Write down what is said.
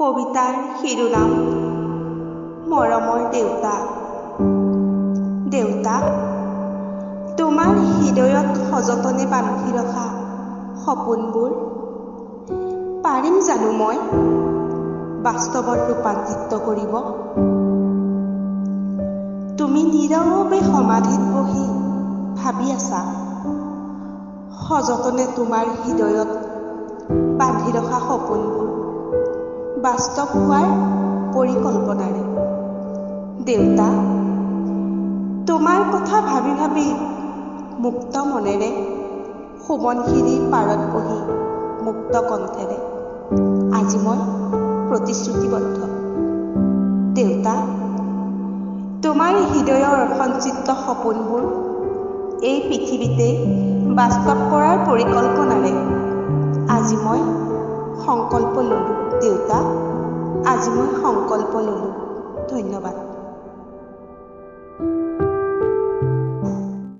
কবিতাৰ শিৰোনাম মৰমৰ দেউতা। দেউতা, তোমাৰ হৃদয়ত সযতনে বান্ধি ৰখা সপোনবোৰ পাৰিম জানো মই বাস্তৱত ৰূপান্তৰিত কৰিব? তুমি নীৰৱে সমাধিত বহি ভাবি আছা সযতনে তোমাৰ হৃদয়ত বান্ধি ৰখা সপোনবোৰ বাস্তৱ হোৱাৰ পৰিকল্পনাৰে। দেউতা, তোমাৰ কথা ভাবি ভাবি মুক্ত মনেৰে সোৱণশিৰীৰ পাৰত বহি মুক্ত কণ্ঠেৰে আজি মই প্ৰতিশ্ৰুতিবদ্ধ। দেউতা, তোমাৰ হৃদয়ৰ সঞ্চিত সপোনবোৰ এই পৃথিৱীতে বাস্তৱ কৰাৰ পৰিকল্পনাৰে আজি মই সংকল্প ল'লোঁ। দেউতা, আজি মই সংকল্প ল'লোঁ। ধন্যবাদ।